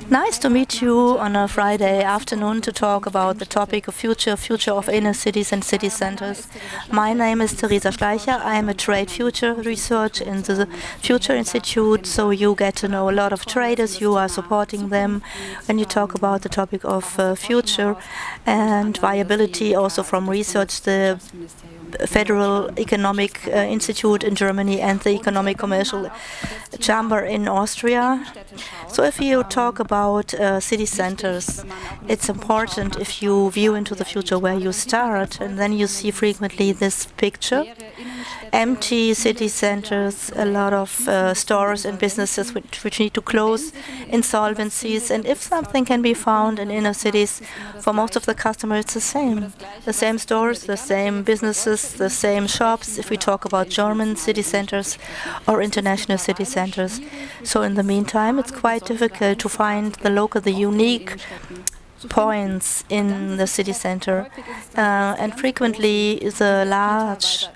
Nice to meet you on a Friday afternoon to talk about the topic of future of inner cities and city centers. My name is Theresa Schleicher. I am a trade future researcher in the Future Institute, so you get to know a lot of traders. You are supporting them when you talk about the topic of future and viability, also from research, the Federal Economic Institute in Germany and the Economic Commercial Chamber in Austria. So if you talk about city centers, it's important if you view into the future where you start, and then you see frequently this picture. Empty city centers, a lot of stores and businesses which need to close, insolvencies, and if something can be found in inner cities, for most of the customers it's the same. The same stores, the same businesses, the same shops, if we talk about German city centers or international city centers. So in the meantime, it's quite difficult to find the unique points in the city center. And frequently the large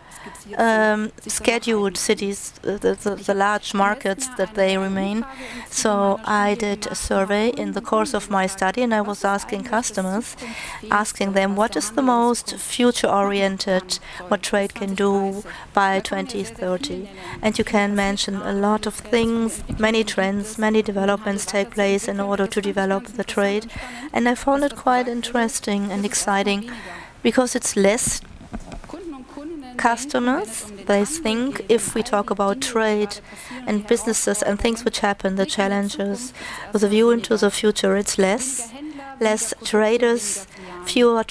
scheduled cities, the large markets that they remain. So I did a survey in the course of my study, and I was asking customers, asking them what is the most future-oriented, what trade can do by 2030. And you can mention a lot of things, many trends, many developments take place in order to develop the trade. And I found it quite interesting and exciting because it's less customers. They think if we talk about trade and businesses and things which happen, the challenges, with a view into the future, it's less traders, fewer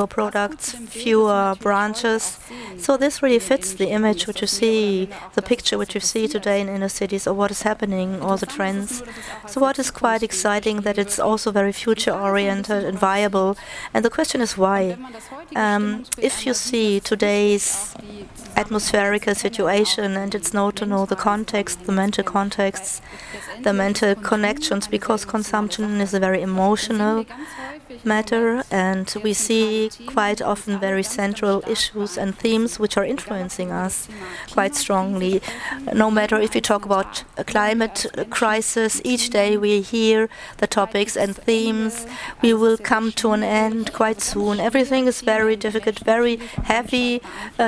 products, fewer branches. So this really fits the image which you see, the picture which you see today in inner cities, or what is happening, all the trends. So what is quite exciting, that it's also very future-oriented and viable. And the question is why? If you see today's atmospheric situation, and it's not to know the context, the mental contexts, the mental connections, because consumption is a very emotional matter, and we see quite often very central issues and themes which are influencing us quite strongly. No matter if we talk about a climate crisis, each day we hear the topics and themes. We will come to an end quite soon. Everything is very difficult, very heavy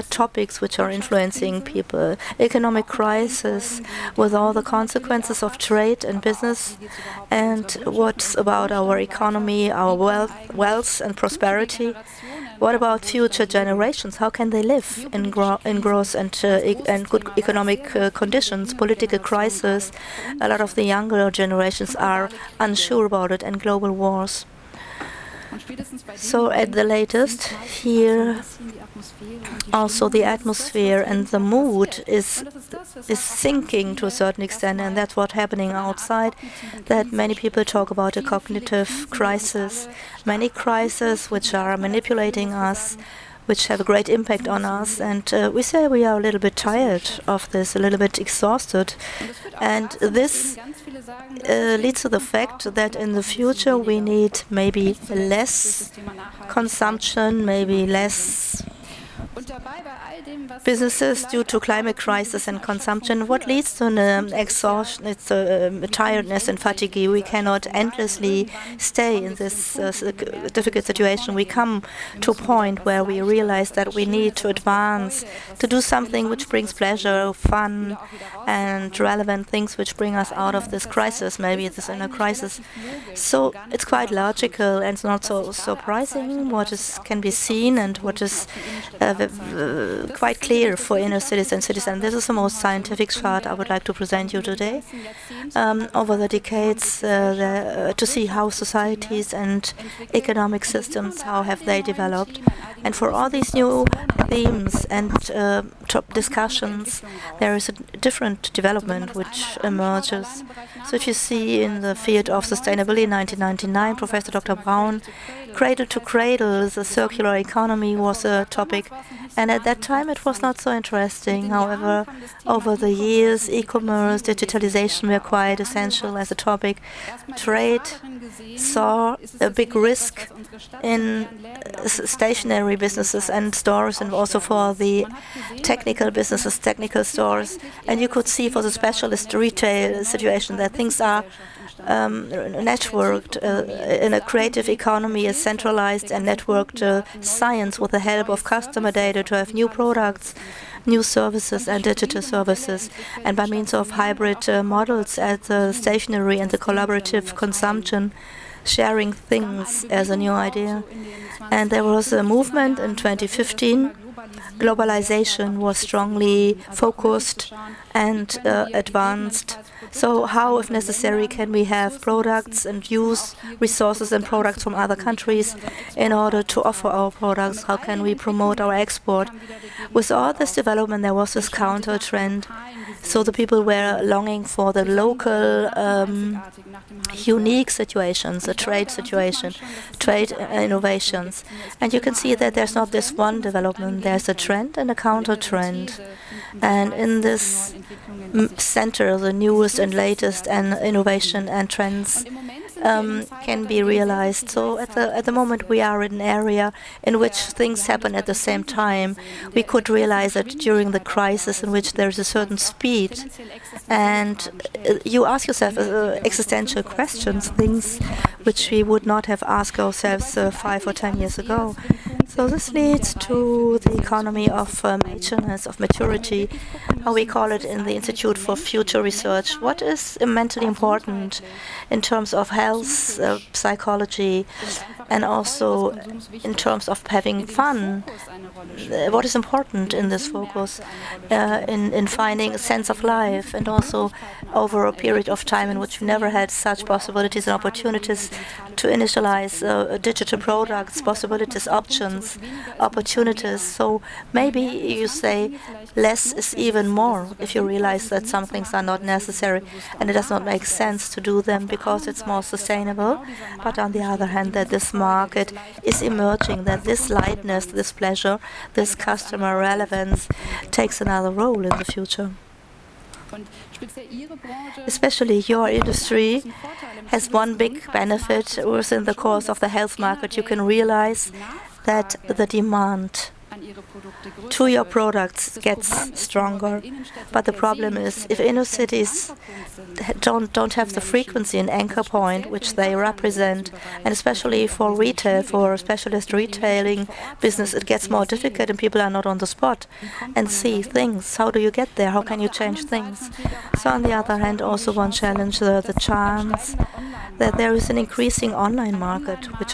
topics which are influencing people. Economic crisis with all the consequences of trade and business, and what's about our economy, our wealth and prosperity. What about future generations? How can they live in growth and good economic conditions? Political crisis. A lot of the younger generations are unsure about it, and global wars. So at the latest, here also the atmosphere and the mood is sinking to a certain extent, and that's what's happening outside, that many people talk about a cognitive crisis, many crises which are manipulating us, which have a great impact on us, and we say we are a little bit tired of this, a little bit exhausted, and this leads to the fact that in the future we need maybe less consumption, maybe less businesses due to climate crisis and consumption. What leads to an exhaustion? It's tiredness and fatigue. We cannot endlessly stay in this difficult situation. We come to a point where we realize that we need to advance, to do something which brings pleasure, fun, and relevant things which bring us out of this crisis, maybe this inner crisis. So it's quite logical and it's not so surprising what can be seen and what is quite clear for inner cities and cities. And this is the most scientific chart I would like to present you today. Over the decades, to see how societies and economic systems, how have they developed. And for all these new themes and top discussions, there is a different development which emerges. So if you see in the field of sustainability in 1999, Professor Dr. Braun cradle to cradle, the circular economy was a topic. And at that time, it was not so interesting. However, over the years, e-commerce, digitalization were quite essential as a topic. Trade saw a big risk in stationary businesses and stores, and also for the technical businesses, technical stores. And you could see for the specialist retail situation that things are networked in a creative economy, a centralized and networked science with the help of customer data to have new products, new services and digital services, and by means of hybrid models at the stationary and the collaborative consumption, sharing things as a new idea. And there was a movement in 2015. Globalization was strongly focused and advanced. So how, if necessary, can we have products and use resources and products from other countries in order to offer our products? How can we promote our export? With all this development, there was this counter trend. So the people were longing for the local, unique situations, a trade situation, trade innovations. And you can see that there's not this one development, there's a trend and a counter trend. And in this center, the newest and latest and innovation and trends can be realized. So at the moment we are in an area in which things happen at the same time. We could realize that during the crisis in which there is a certain speed, and you ask yourself existential questions, things which we would not have asked ourselves 5 or 10 years ago. So this leads to the economy of matureness, of maturity, how we call it in the Institute for Future Research. What is mentally important in terms of health, psychology, and also in terms of having fun? What is important in this focus, in finding a sense of life, and also over a period of time in which we never had such possibilities and opportunities to initialize digital products, possibilities, options, opportunities. So maybe you say less is even more if you realize that some things are not necessary and it does not make sense to do them because it's more sustainable. But on the other hand, that this market is emerging, that this lightness, this pleasure, this customer relevance takes another role in the future. Especially your industry has one big benefit within the course of the health market. You can realize that the demand to your products gets stronger. But the problem is, if inner cities don't have the frequency and anchor point which they represent, and especially for retail, for specialist retailing business, it gets more difficult and people are not on the spot and see things. How do you get there? How can you change things? So on the other hand, also one challenge, the chance that there is an increasing online market, which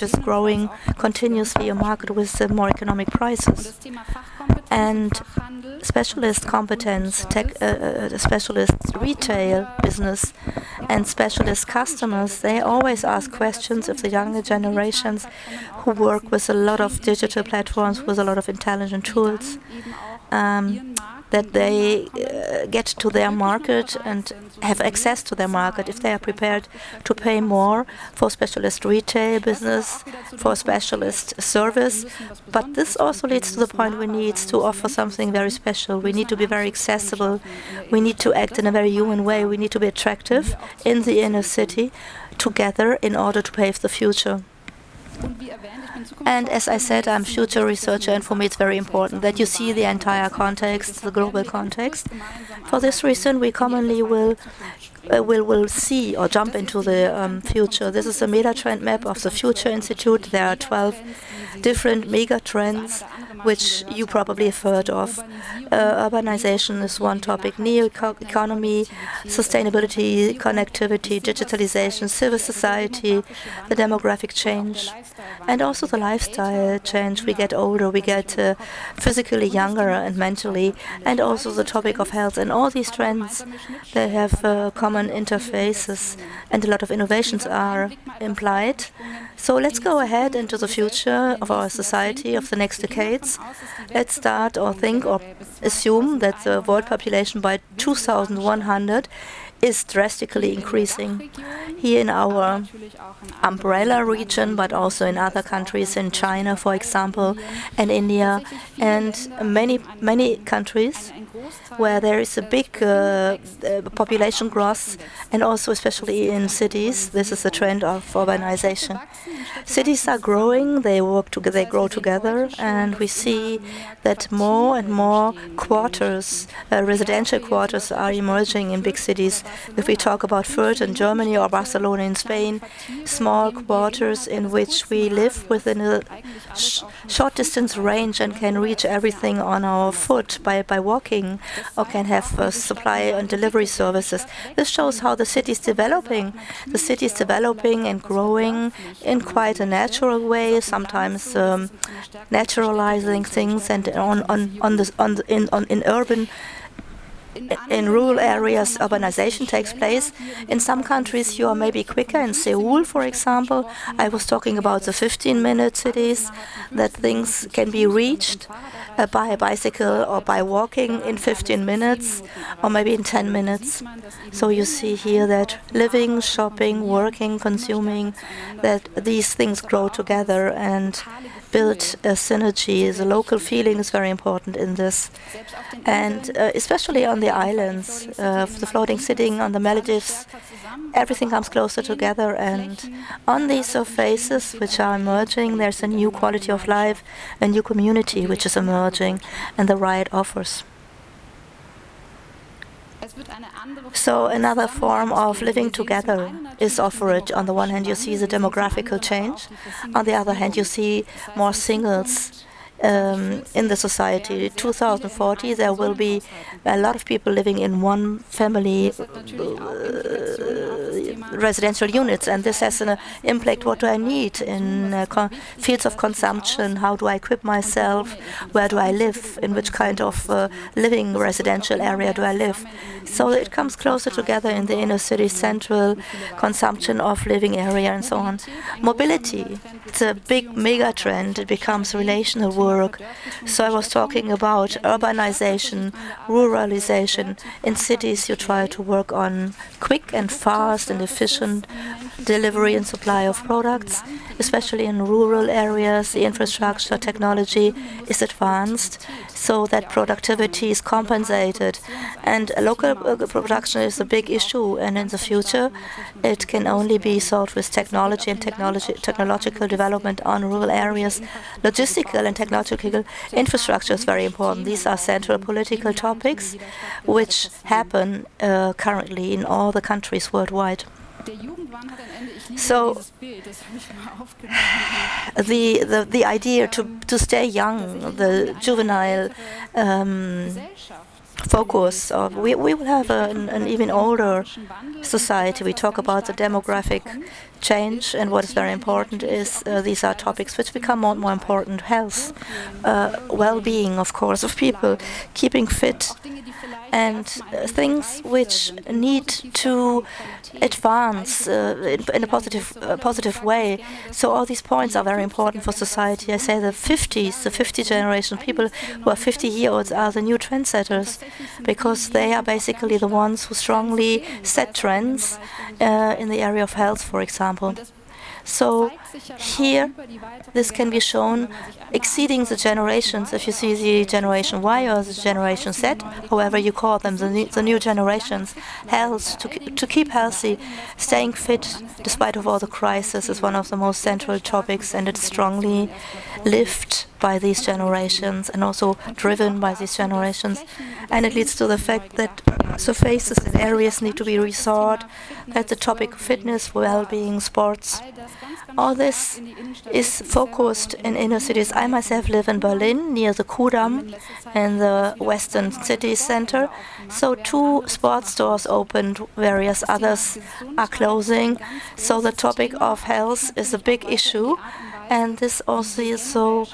is growing continuously, a market with more economic prices. And specialist competence, specialist retail business, and specialist customers, they always ask questions of the younger generations who work with a lot of digital platforms, with a lot of intelligent tools, that they get to their market and have access to their market if they are prepared to pay more for specialist retail business, for specialist service. But this also leads to the point we need to offer something very special. We need to be very accessible. We need to act in a very human way. We need to be attractive in the inner city together in order to pave the future. And as I said, I'm a future researcher, and for me it's very important that you see the entire context, the global context. For this reason, we commonly will see or jump into the future. This is a mega-trend map of the Future Institute. There are 12 different mega-trends which you probably have heard of. Urbanization is one topic, neo-economy, sustainability, connectivity, digitalization, civil society, the demographic change, and also the lifestyle change. We get older, we get physically younger and mentally, and also the topic of health. And all these trends, they have common interfaces, and a lot of innovations are implied. So let's go ahead into the future of our society of the next decades. Let's start or think or assume that the world population by 2100 is drastically increasing. Here in our umbrella region, but also in other countries, in China, for example, and India, and many countries where there is a big population growth, and also especially in cities. This is the trend of urbanization. Cities are growing, they grow together, and we see that more and more quarters, residential quarters, are emerging in big cities. If we talk about Fürth in Germany or Barcelona in Spain, small quarters in which we live within a short distance range and can reach everything on our foot by walking, or can have supply and delivery services. This shows how the city is developing. The city is developing and growing in quite a natural way, sometimes naturalizing things, and in rural areas, urbanization takes place. In some countries, you are maybe quicker. In Seoul, for example, I was talking about the 15-minute cities, that things can be reached by a bicycle or by walking in 15 minutes, or maybe in 10 minutes. So you see here that living, shopping, working, consuming, that these things grow together and build a synergy. The local feeling is very important in this. And especially on the islands, the floating city on the Maldives, everything comes closer together, and on these surfaces which are emerging, there's a new quality of life, a new community which is emerging, and the right offers. So another form of living together is offered. On the one hand, you see the demographical change. On the other hand, you see more singles in the society. 2040, there will be a lot of people living in one family residential units, and this has an impact. What do I need in fields of consumption? How do I equip myself? Where do I live? In which kind of living residential area do I live? So it comes closer together in the inner city, central consumption of living area, and so on. Mobility, it's a big mega trend. It becomes relational work. So I was talking about urbanization, ruralization. In cities, you try to work on quick and fast and efficient delivery and supply of products. Especially in rural areas, the infrastructure technology is advanced so that productivity is compensated. And local production is a big issue, and in the future it can only be solved with technology and technological development on rural areas. Logistical and technological infrastructure is very important. These are central political topics which happen currently in all the countries worldwide. So the idea to stay young, the juvenile focus, we will have an even older society. We talk about the demographic change, and what is very important is these are topics which become more and more important. Health, well-being, of course, of people, keeping fit, and things which need to advance in a positive way. So all these points are very important for society. I say the 50 generation, people who are 50-year-olds are the new trendsetters, because they are basically the ones who strongly set trends in the area of health, for example. So here, this can be shown exceeding the generations. If you see the generation Y or the generation Z, however you call them, the new generations, health, to keep healthy, staying fit despite of all the crisis is one of the most central topics, and it's strongly lived by these generations and also driven by these generations. And it leads to the fact that surfaces and areas need to be restored, that the topic of fitness, well-being, sports, all this is focused in inner cities. I myself live in Berlin, near the Kudamm, in the Western city center. So 2 sports stores opened, various others are closing. So the topic of health is a big issue, and this also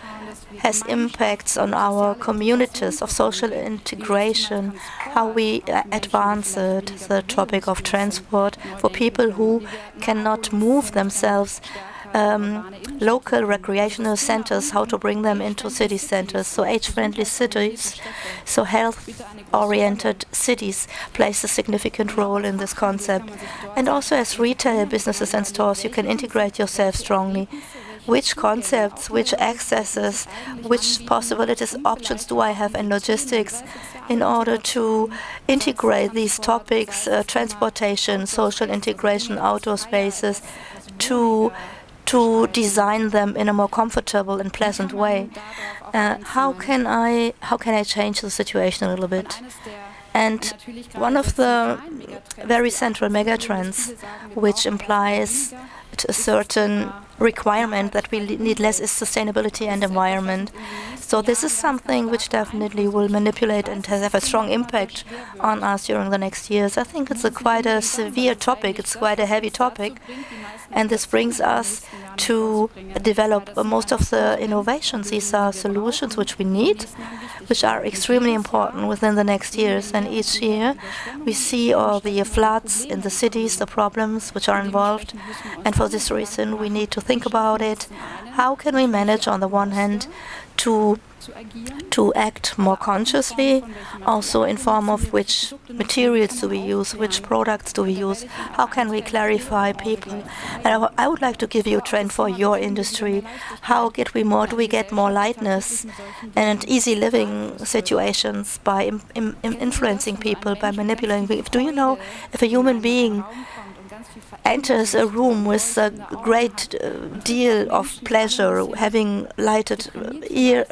has impacts on our communities of social integration, how we advance the topic of transport for people who cannot move themselves. local recreational centers, how to bring them into city centers. So age-friendly cities, so health-oriented cities plays a significant role in this concept. And also as retail businesses and stores, you can integrate yourself strongly. Which concepts, which accesses, which possibilities, options do I have in logistics in order to integrate these topics, transportation, social integration, outdoor spaces, to design them in a more comfortable and pleasant way? How can I change the situation a little bit? And one of the very central megatrends, which implies a certain requirement that we need less, is sustainability and environment. So this is something which definitely will manipulate and have a strong impact on us during the next years. I think it's quite a severe topic, it's quite a heavy topic, and this brings us to develop most of the innovations. These are solutions which we need, which are extremely important within the next years. And each year we see all the floods in the cities, the problems which are involved. And for this reason, we need to think about it. How can we manage, on the one hand, to act more consciously, also in form of which materials do we use, which products do we use, how can we clarify people. And I would like to give you a trend for your industry. How do we get more lightness and easy living situations by influencing people, by manipulating people? Do you know, if a human being enters a room with a great deal of pleasure, having lighted ear,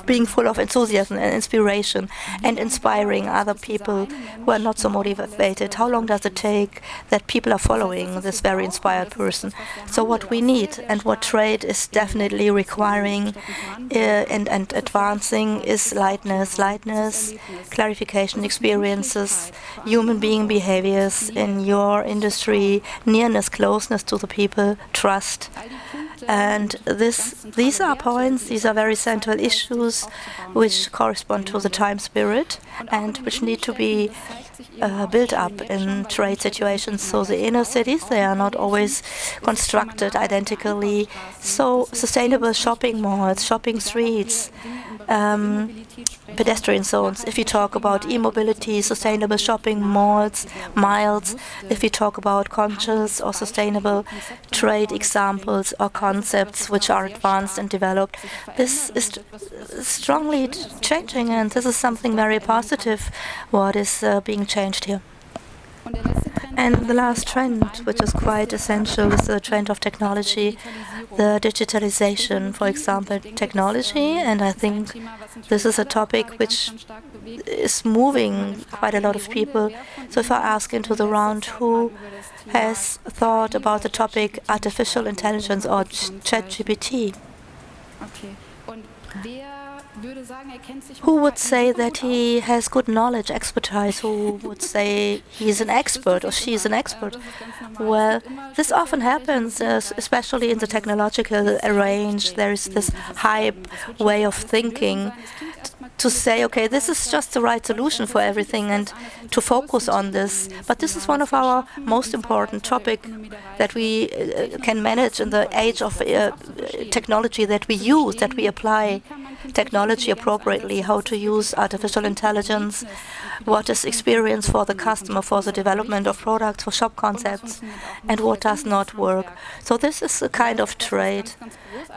being full of enthusiasm and inspiration, and inspiring other people who are not so motivated, how long does it take that people are following this very inspired person? So what we need and what trade is definitely requiring and advancing is lightness, clarification, experiences, human being behaviors in your industry, nearness, closeness to the people, trust. And these are points, these are very central issues which correspond to the time spirit and which need to be built up in trade situations. So the inner cities, they are not always constructed identically. So sustainable shopping malls, shopping streets, pedestrian zones. If you talk about e-mobility, sustainable shopping malls, miles, if you talk about conscious or sustainable trade examples or concepts which are advanced and developed, this is strongly changing, and this is something very positive what is being changed here. And the last trend, which is quite essential, is the trend of technology, the digitalization, for example, technology. And I think this is a topic which is moving quite a lot of people. So if I ask into the round, who has thought about the topic artificial intelligence or ChatGPT? Who would say that he has good knowledge, expertise? Who would say he's an expert or she's an expert? Well, this often happens, especially in the technological range. There is this hype way of thinking to say, okay, this is just the right solution for everything, and to focus on this. But this is one of our most important topics that we can manage in the age of technology, that we use, that we apply technology appropriately, how to use artificial intelligence, what is experience for the customer, for the development of products, for shop concepts, and what does not work. So this is a kind of trade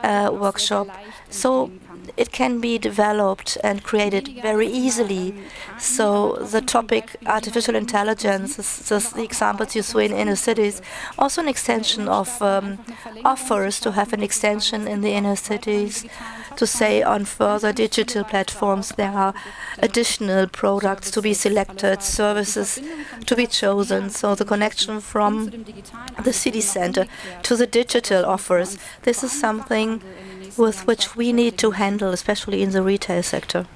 workshop. So it can be developed and created very easily. So the topic artificial intelligence is just the examples you saw in inner cities. Also an extension of offers to have an extension in the inner cities, to say on further digital platforms there are additional products to be selected, services to be chosen. So the connection from the city center to the digital offers, this is something with which we need to handle, especially in the retail sector.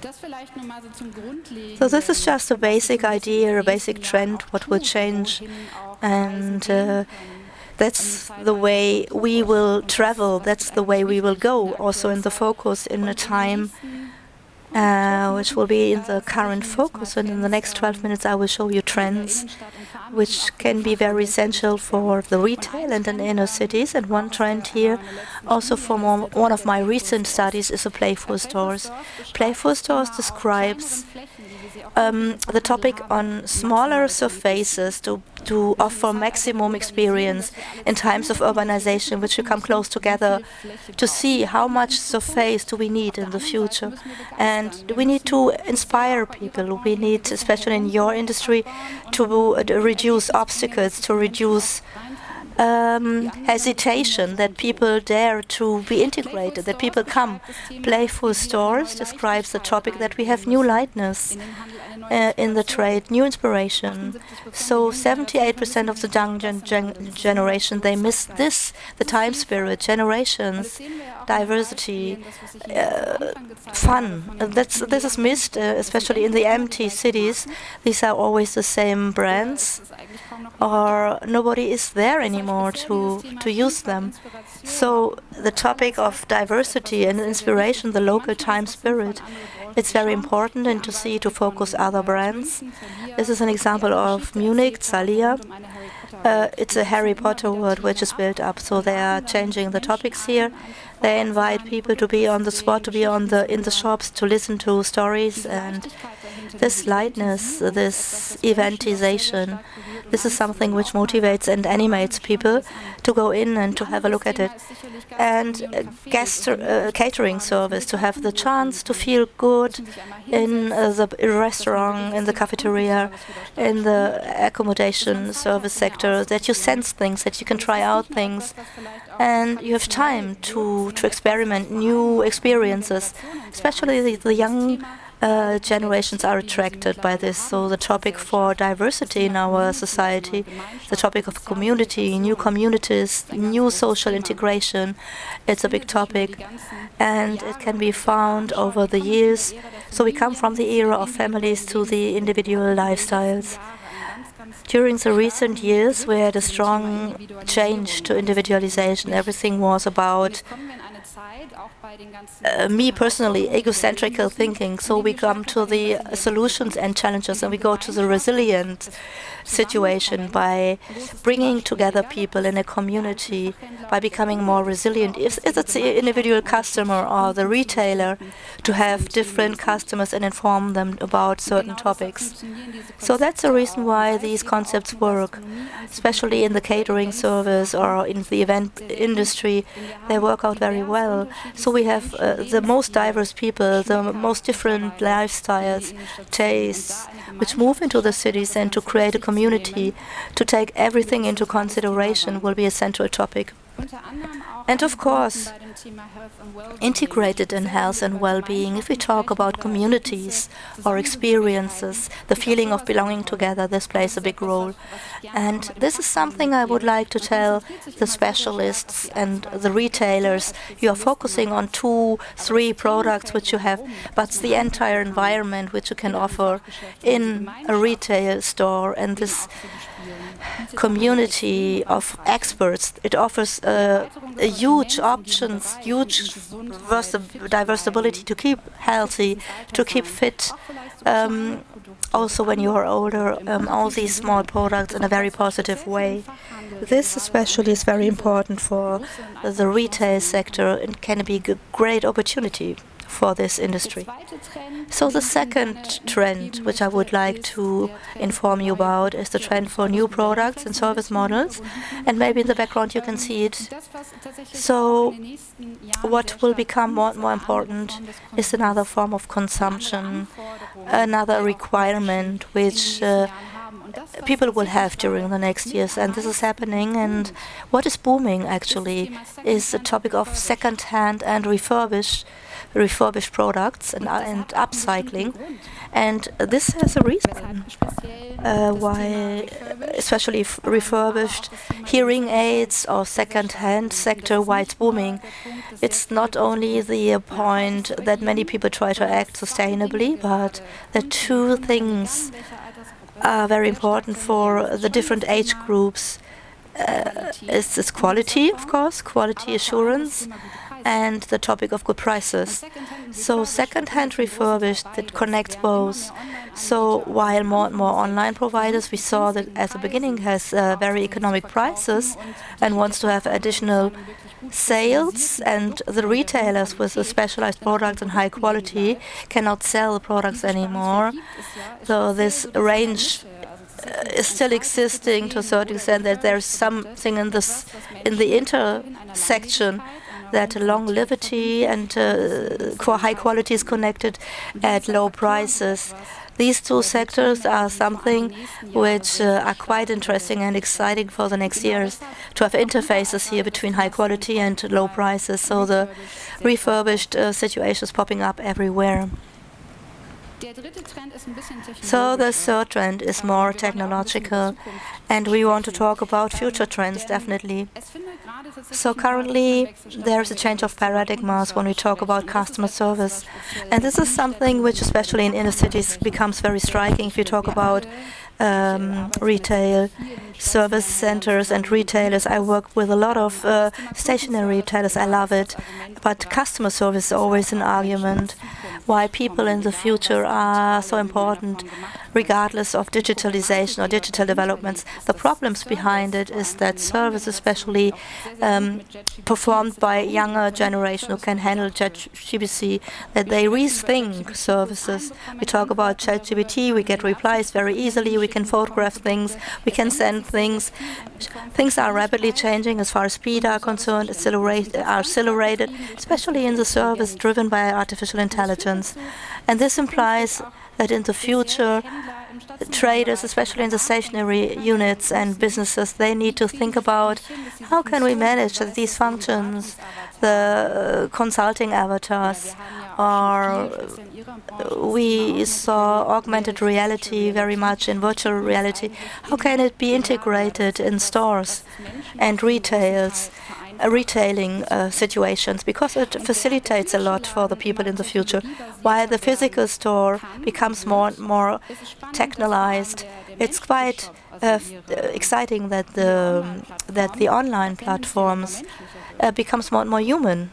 So this is just a basic idea, a basic trend, what will change, and that's the way we will travel, that's the way we will go, also in the focus in a time which will be in the current focus. And in the next 12 minutes, I will show you trends which can be very essential for the retail and in inner cities. And one trend here, also from one of my recent studies, is the playful stores. Playful stores describes the topic on smaller surfaces to offer maximum experience in times of urbanization, which we come close together to see how much surface do we need in the future. And we need to inspire people. We need, especially in your industry, to reduce obstacles, to reduce hesitation, that people dare to be integrated, that people come. Playful stores describes the topic that we have new lightness in the trade, new inspiration. So 78% of the young generation, they miss this, the time spirit, generations, diversity, fun. This is missed, especially in the empty cities. These are always the same brands, or nobody is there anymore to use them. So the topic of diversity and inspiration, the local time spirit, it's very important, and to focus other brands. This is an example of Munich, Thalia. It's a Harry Potter world which is built up, so they are changing the topics here. They invite people to be on the spot, to be in the shops, to listen to stories, and this lightness, this eventization, this is something which motivates and animates people to go in and to have a look at it. And guest catering service, to have the chance to feel good in the restaurant, in the cafeteria, in the accommodation service sector, that you sense things, that you can try out things, and you have time to experiment new experiences. Especially the young generations are attracted by this. So the topic for diversity in our society, the topic of community, new communities, new social integration, it's a big topic, and it can be found over the years. So we come from the era of families to the individual lifestyles. During the recent years, we had a strong change to individualization. Everything was about me personally, egocentrical thinking. So we come to the solutions and challenges, and we go to the resilient situation by bringing together people in a community, by becoming more resilient. If it's the individual customer or the retailer, to have different customers and inform them about certain topics. So that's the reason why these concepts work, especially in the catering service or in the event industry. They work out very well. So we have the most diverse people, the most different lifestyles, tastes, which move into the cities, and to create a community, to take everything into consideration will be a central topic. And of course, integrated in health and well-being, if we talk about communities or experiences, the feeling of belonging together, this plays a big role. And this is something I would like to tell the specialists and the retailers. You are focusing on 2, 3 products which you have, but it's the entire environment which you can offer in a retail store, and this community of experts. It offers huge options, huge diversity to keep healthy, to keep fit. Also, when you are older, all these small products in a very positive way. This especially is very important for the retail sector and can be a great opportunity for this industry. So the second trend, which I would like to inform you about, is the trend for new products and service models. And maybe in the background you can see it. So what will become more and more important is another form of consumption, another requirement which people will have during the next years, and this is happening. And what is booming actually is the topic of second-hand and refurbished products and upcycling. And this has a reason why, especially refurbished hearing aids or second-hand sector, why it's booming. It's not only the point that many people try to act sustainably, but the 2 things are very important for the different age groups. It's quality, of course, quality assurance, and the topic of good prices. So second-hand refurbished, that connects both. So while more and more online providers, we saw that at the beginning has very economic prices and wants to have additional sales, and the retailers with the specialized products and high quality cannot sell the products anymore. So this range is still existing to a certain extent, that there's something in the intersection, that longevity and high quality is connected at low prices. These two sectors are something which are quite interesting and exciting for the next years, to have interfaces here between high quality and low prices. So the refurbished situation is popping up everywhere. So the third trend is more technological, and we want to talk about future trends, definitely. So currently there's a change of paradigms when we talk about customer service, and this is something which especially in inner cities becomes very striking if you talk about retail service centers and retailers. I work with a lot of stationary retailers. I love it, but customer service is always an argument. Why people in the future are so important, regardless of digitalization or digital developments. The problems behind it is that service, especially performed by younger generation who can handle ChatGPT, that they rethink services. We talk about ChatGPT, we get replies very easily, we can photograph things, we can send things. Things are rapidly changing as far as speed are concerned, accelerated, especially in the service driven by artificial intelligence. And this implies that in the future, traders, especially in the stationary units and businesses, they need to think about how can we manage these functions, the consulting avatars, or we saw augmented reality very much in virtual reality. How can it be integrated in stores and retailing situations, because it facilitates a lot for the people in the future. While the physical store becomes more and more technologized, it's quite exciting that the online platforms becomes more and more human.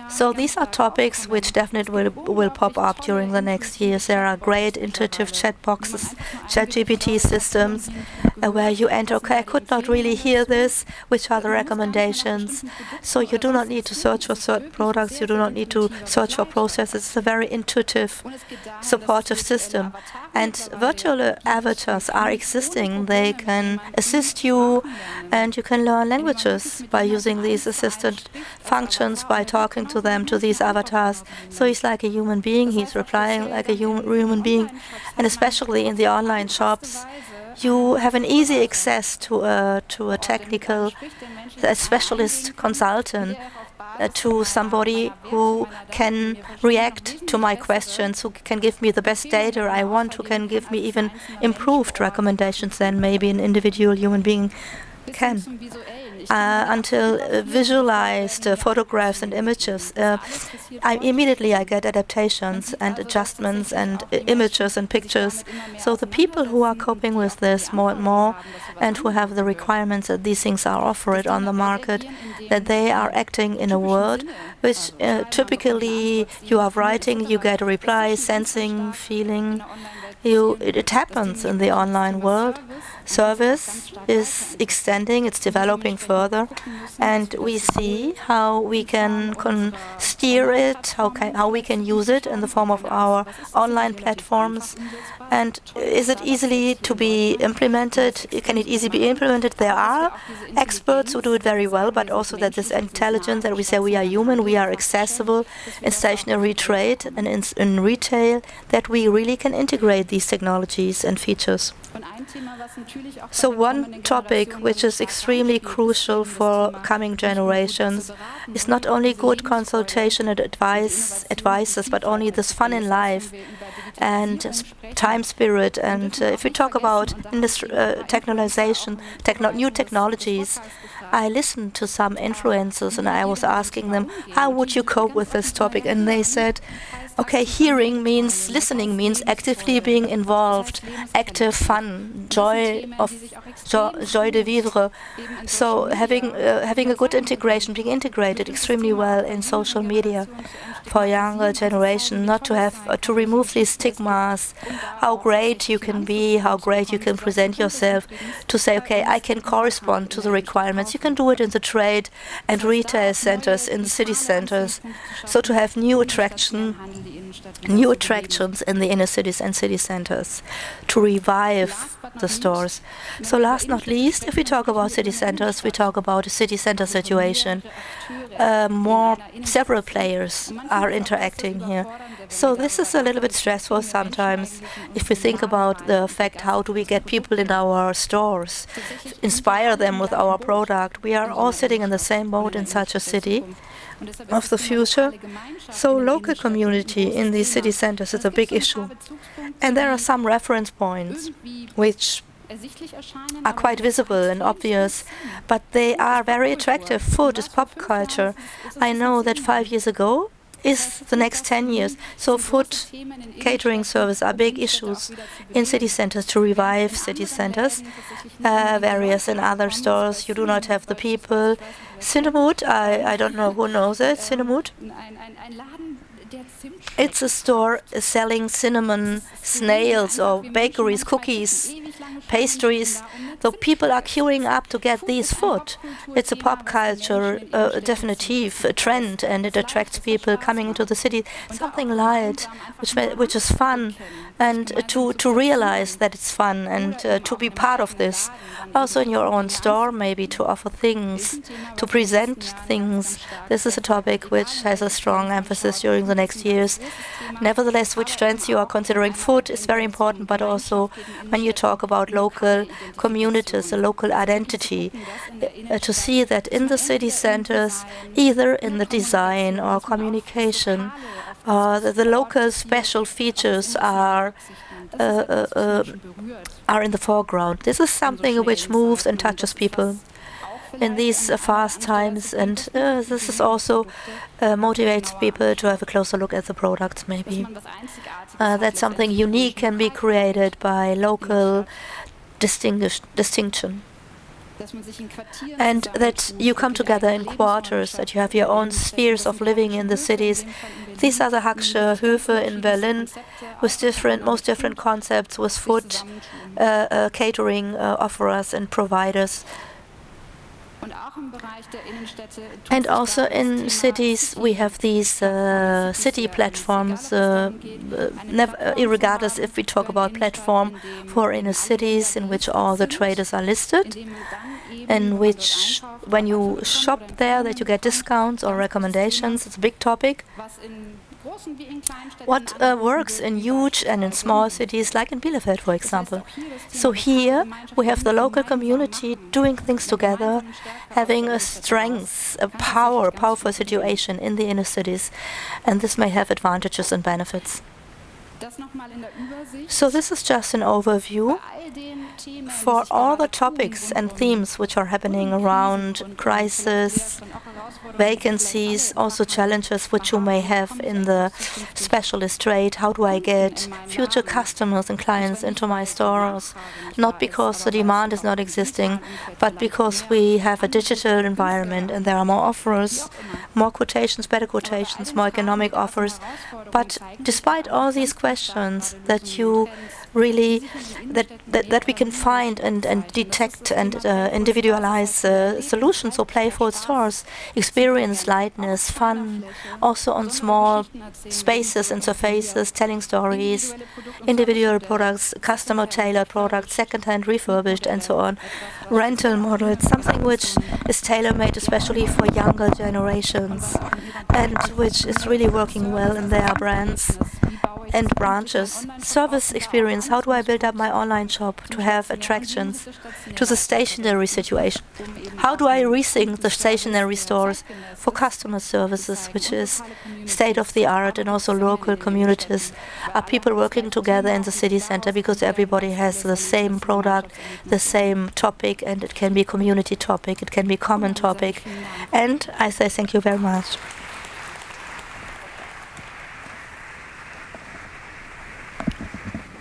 So these are topics which definitely will pop up during the next years. There are great intuitive chat boxes, ChatGPT systems, where you enter, okay, I could not really hear this, which are the recommendations. So you do not need to search for certain products, you do not need to search for processes. It's a very intuitive, supportive system. And virtual avatars are existing. They can assist you, and you can learn languages by using these assistant functions, by talking to them, to these avatars. So he's like a human being, he's replying like a human being. And especially in the online shops, you have an easy access to a technical, a specialist consultant, to somebody who can react to my questions, who can give me the best data I want, who can give me even improved recommendations than maybe an individual human being can. Until visualized photographs and images, I get adaptations and adjustments and images and pictures. So the people who are coping with this more and more, and who have the requirements that these things are offered on the market, that they are acting in a world which typically you are writing, you get a reply, sensing, feeling. It happens in the online world. Service is extending, it's developing further, and we see how we can steer it, how we can use it in the form of our online platforms. And is it easily to be implemented? Can it easily be implemented? There are experts who do it very well, but also that this intelligence, that we say we are human, we are accessible in stationary trade and in retail, that we really can integrate these technologies and features. So one topic which is extremely crucial for coming generations is not only good consultation and advices, but only this fun in life and time spirit. And if we talk about technologization, new technologies, I listened to some influencers and I was asking them, how would you cope with this topic? And they said, Okay, hearing means listening, means actively being involved, active fun, joy de vivre. So having a good integration, being integrated extremely well in social media for younger generation, not to have to remove these stigmas, how great you can be, how great you can present yourself, to say, okay, I can correspond to the requirements. You can do it in the trade and retail centers, in the city centers. So to have new attractions in the inner cities and city centers, to revive the stores. So last not least, if we talk about city centers, we talk about a city center situation. Several players are interacting here. So this is a little bit stressful sometimes if we think about the fact, how do we get people in our stores, inspire them with our product. We are all sitting in the same boat in such a city of the future. So local community in these city centers is a big issue. And there are some reference points which are quite visible and obvious, but they are very attractive. Food is pop culture. I know that 5 years ago is the next 10 years. So food, catering service are big issues in city centers to revive city centers. Various in other stores, you do not have the people. Cinnamon, I don't know who knows it, Cinnamon. It's a store selling cinnamon snails or bakeries, cookies, pastries. So people are queuing up to get these food. It's a pop culture, definitive trend, and it attracts people coming into the city. Something light, which is fun, and to realize that it's fun and to be part of this. Also in your own store, maybe to offer things, to present things. This is a topic which has a strong emphasis during the next years. Nevertheless, which trends you are considering? Food is very important, but also when you talk about local communities, a local identity, to see that in the city centers, either in the design or communication, the local special features are in the foreground. This is something which moves and touches people in these fast times, and this is also motivates people to have a closer look at the products, maybe. That something unique can be created by local distinction. And that you come together in quarters, that you have your own spheres of living in the cities. These are the Hacksche Höfe in Berlin, with most different concepts, with food, catering offerers and providers. And also in cities, we have these city platforms, irregardless if we talk about platform for inner cities in which all the traders are listed, in which when you shop there that you get discounts or recommendations. It's a big topic. What works in huge and in small cities, like in Bielefeld, for example. So here we have the local community doing things together, having a strength, a powerful situation in the inner cities, and this may have advantages and benefits. So this is just an overview for all the topics and themes which are happening around crisis, vacancies, also challenges which you may have in the specialist trade. How do I get future customers and clients into my stores? Not because the demand is not existing, but because we have a digital environment and there are more offers, more quotations, better quotations, more economic offers. But despite all these questions that you really that we can find and detect and individualize solutions, or playful stores, experience lightness, fun, also on small spaces and surfaces, telling stories, individual products, customer tailored products, second-hand, refurbished, and so on, rental models, something which is tailor-made especially for younger generations and which is really working well in their brands and branches. Service experience, how do I build up my online shop to have attractions to the stationary situation? How do I rethink the stationary stores for customer services, which is state-of-the-art, and also local communities? Are people working together in the city center because everybody has the same product, the same topic, and it can be community topic, it can be common topic. And I say thank you very much.